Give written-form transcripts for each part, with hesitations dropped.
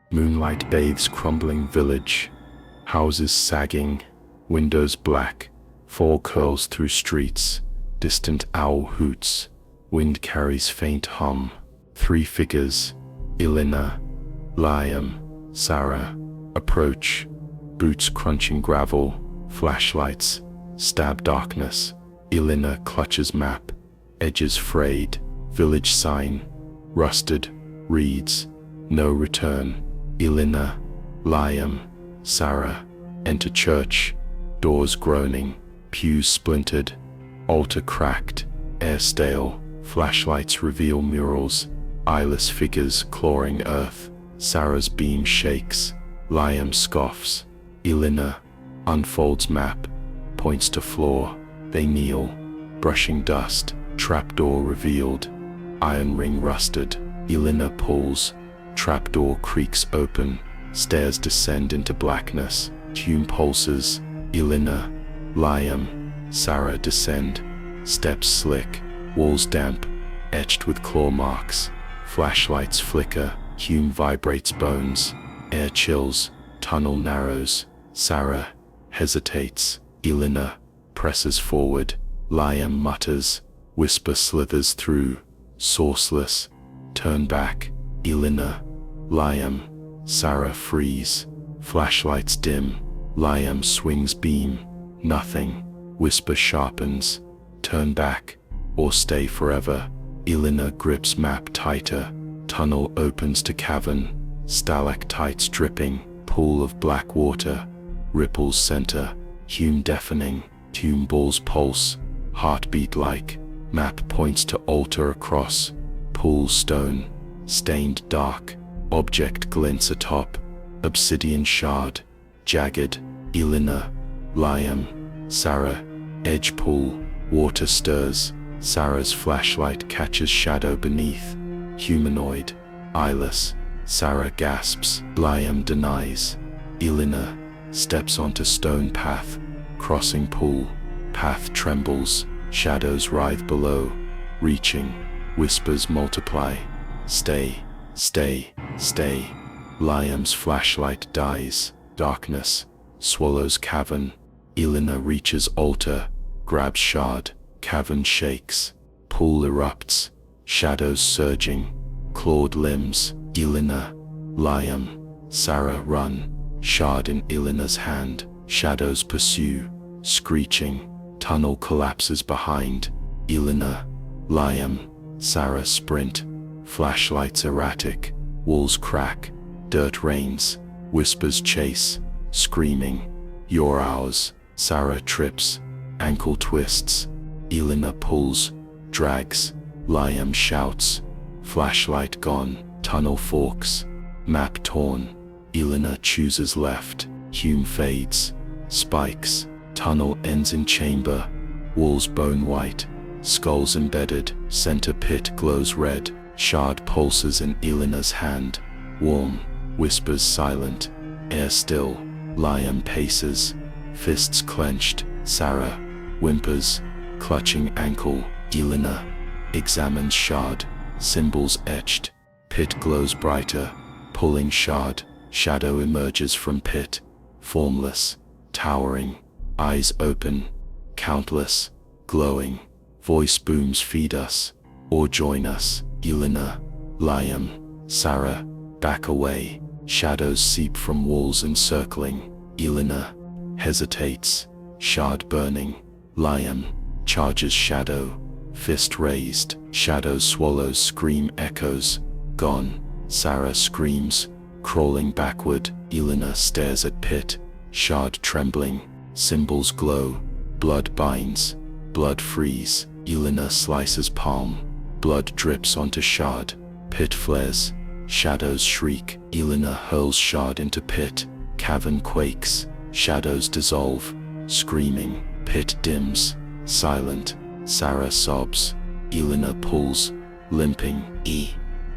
Moonlight bathes crumbling village, houses sagging, windows black, fog curls through streets, distant owl hoots, wind carries faint hum. 3 figures, Elena, Liam, Sarah, approach, boots crunching gravel, flashlights, stab darkness. Elena clutches map, edges frayed, village sign, rusted, reads, no return. Elena, Liam, Sarah, enter church, doors groaning, pews splintered, altar cracked, air stale, flashlights reveal murals, eyeless figures clawing earth. Sarah's beam shakes, Liam scoffs. Elena unfolds map, points to floor, they kneel, brushing dust, trapdoor revealed, iron ring rusted. Elena pulls, trapdoor creaks open, stairs descend into blackness, tune pulses. Elena, Liam, Sarah descend, steps slick, walls damp, etched with claw marks, flashlights flicker, Hume vibrates bones, air chills, tunnel narrows. Sarah hesitates, Elena presses forward, Liam mutters, whisper slithers through, sourceless, turn back. Elena, Liam, Sarah freeze, flashlights dim, Liam swings beam, nothing, whisper sharpens, turn back, or stay forever. Elena grips map tighter, tunnel opens to cavern, stalactites dripping, pool of black water, ripples center, Hume deafening, Hume balls pulse, heartbeat like, map points to altar across, pool stone, stained dark, object glints atop, obsidian shard, jagged. Elena, Liam, Sarah, edge pool, water stirs, Sarah's flashlight catches shadow beneath, humanoid, eyeless. Sarah gasps, Liam denies. Elena steps onto stone path, crossing pool, path trembles, shadows writhe below, reaching, whispers multiply, stay, stay, stay. Liam's flashlight dies, darkness, swallows cavern. Elena reaches altar, grabs shard, cavern shakes, pool erupts, shadows surging, clawed limbs. Elena, Liam, Sarah run, shard in Elena's hand, shadows pursue, screeching, tunnel collapses behind. Elena, Liam, Sarah sprint, flashlights erratic, walls crack, dirt rains, whispers chase, screaming, you're ours. Sarah trips, ankle twists, Elena pulls, drags, Liam shouts, flashlight gone, tunnel forks, map torn. Elena chooses left, Hume fades, spikes, tunnel ends in chamber, walls bone white, skulls embedded, center pit glows red, shard pulses in Elena's hand, warm, whispers silent, air still. Liam paces, fists clenched. Sarah whimpers, clutching ankle. Elena examines shard, symbols etched, pit glows brighter, pulling shard, shadow emerges from pit, formless, towering, eyes open, countless, glowing, voice booms feed us, or join us. Elena, Liam, Sarah, back away, shadows seep from walls encircling. Elena hesitates, shard burning. Liam charges shadow, fist raised, shadow swallows scream echoes, gone. Sarah screams, crawling backward. Elena stares at pit, shard trembling, symbols glow, blood binds, blood freeze. Elena slices palm, blood drips onto shard, pit flares, shadows shriek. Elena hurls shard into pit, cavern quakes, shadows dissolve, screaming, pit dims, silent. Sarah sobs, Elena pulls, limping.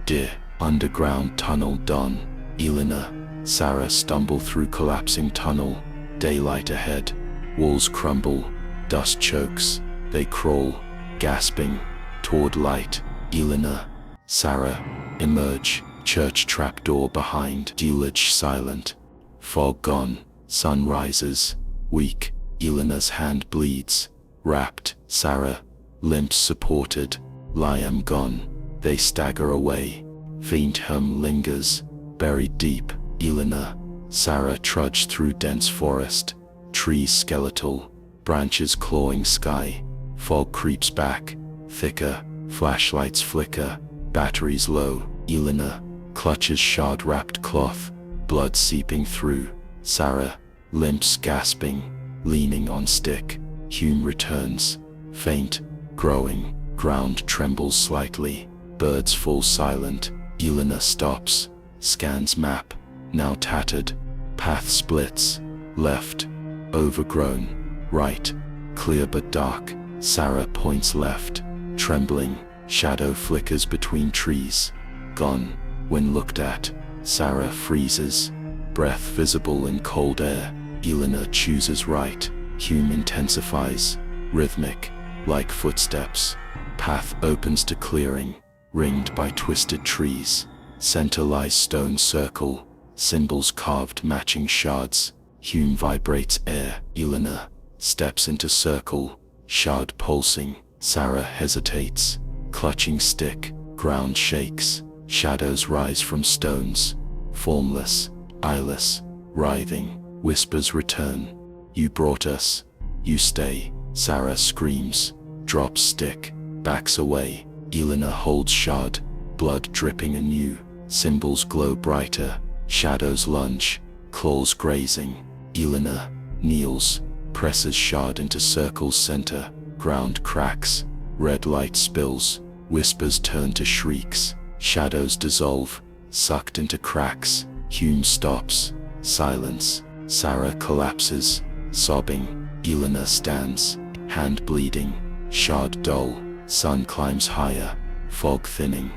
Dear, underground tunnel done. Elena, Sarah stumble through collapsing tunnel, daylight ahead, walls crumble, dust chokes, they crawl, gasping, toward light. Elena, Sarah, emerge. Church trapdoor behind. Village silent. Fog gone. Sun rises. Weak. Elena's hand bleeds. Wrapped. Sarah, limps supported. Liam gone. They stagger away. Faint hum lingers. Buried deep. Elena, Sarah trudge through dense forest. Trees skeletal. Branches clawing sky. Fog creeps back. Thicker. Flashlights flicker. Batteries low. Elena clutches shard-wrapped cloth. Blood seeping through. Sarah limps gasping. Leaning on stick. Hume returns. Faint. Growing. Ground trembles slightly. Birds fall silent. Elena stops. Scans map. Now tattered. Path splits. Left. Overgrown. Right. Clear but dark. Sarah points left. Trembling. Shadow flickers between trees. Gone. When looked at, Sarah freezes. Breath visible in cold air. Elena chooses right. Hume intensifies. Rhythmic. Like footsteps. Path opens to clearing. Ringed by twisted trees. Center lies stone circle. Symbols carved matching shards. Hume vibrates air. Elena steps into circle. Shard pulsing. Sarah hesitates. Clutching stick. Ground shakes. Shadows rise from stones. Formless. Eyeless. Writhing. Whispers return. You brought us. You stay. Sarah screams. Drops stick. Backs away. Elena holds shard. Blood dripping anew. Symbols glow brighter. Shadows lunge. Claws grazing. Elena kneels. Presses shard into circle's center. Ground cracks. Red light spills. Whispers turn to shrieks. Shadows dissolve. Sucked into cracks. Hume stops. Silence. Sarah collapses. Sobbing. Elena stands. Hand bleeding. Shard dull. Sun climbs higher. Fog thinning.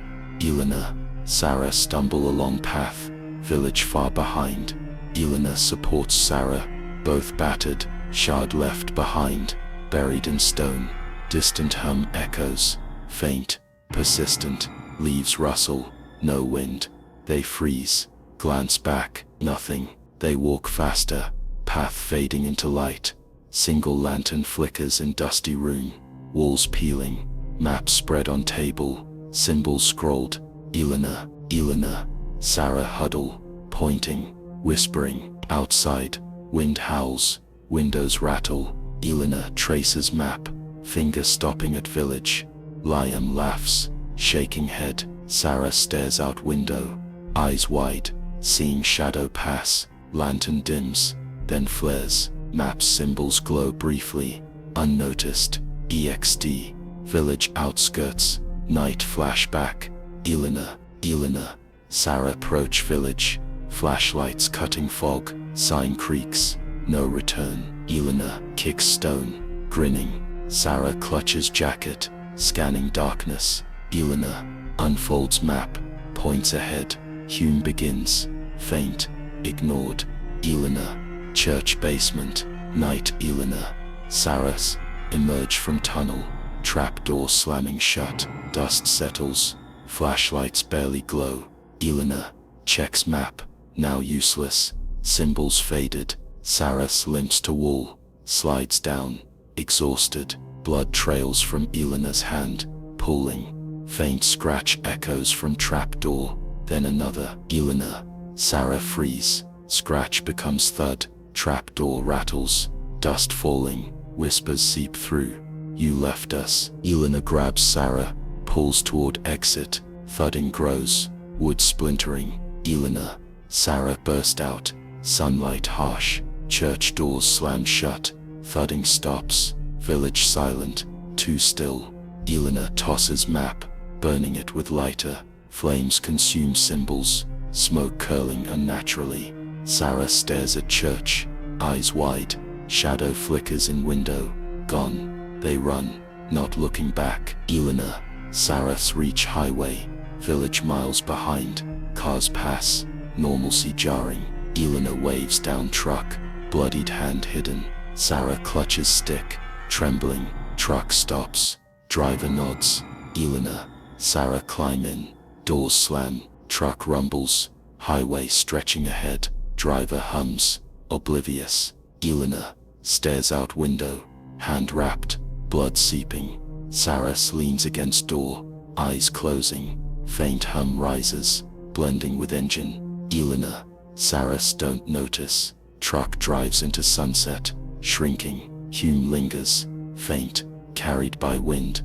Elena, Sarah stumble along path. Village far behind. Elena supports Sarah. Both battered. Shard left behind. Buried in stone. Distant hum echoes. Faint. Persistent. Leaves rustle. No wind. They freeze. Glance back. Nothing. They walk faster. Path fading into light. Single lantern flickers in dusty room. Walls peeling. Map spread on table. Symbols scrolled. Elena, Elena. Sarah huddle. Pointing. Whispering. Outside. Wind howls. Windows rattle. Elena traces map. Finger stopping at village. Liam laughs. Shaking head. Sarah stares out window. Eyes wide. Seeing shadow pass. Lantern dims. Then flares. Map's symbols glow briefly. Unnoticed. EXD. Village outskirts. Night flashback. Elena, Elena. Sarah approach village. Flashlights cutting fog. Sign creaks. No return. Elena kicks stone. Grinning. Sarah clutches jacket. Scanning darkness. Elena unfolds map. Points ahead. Hume begins. Faint. Ignored. Elena. Church basement. Night. Elena. Sarah's. Emerge from tunnel. Trapdoor slamming shut. Dust settles. Flashlights barely glow. Elena checks map. Now useless. Symbols faded. Sarah limps to wall. Slides down. Exhausted. Blood trails from Elena's hand. Pulling. Faint scratch echoes from trapdoor. Then another. Elena. Sarah freeze. Scratch becomes thud. Trapdoor rattles. Dust falling. Whispers seep through. You left us. Elena grabs Sarah. Pulls toward exit. Thudding grows. Wood splintering. Elena. Sarah burst out. Sunlight harsh. Church doors slam shut. Thudding stops. Village silent. Too still. Elena tosses map. Burning it with lighter. Flames consume symbols. Smoke curling unnaturally. Sarah stares at church. Eyes wide. Shadow flickers in window. Gone. They run. Not looking back. Elena. Sarah's reach highway. Village miles behind. Cars pass. Normalcy jarring. Elena waves down truck. Bloodied hand hidden. Sarah clutches stick. Trembling. Truck stops. Driver nods. Elena, Sarah climb in. Doors slam. Truck rumbles. Highway stretching ahead. Driver hums. Oblivious. Elena stares out window. Hand wrapped. Blood seeping. Sarah leans against door. Eyes closing. Faint hum rises, blending with engine. Elena, Sarah don't notice. Truck drives into sunset. Shrinking. Hume lingers. Faint. Carried by wind.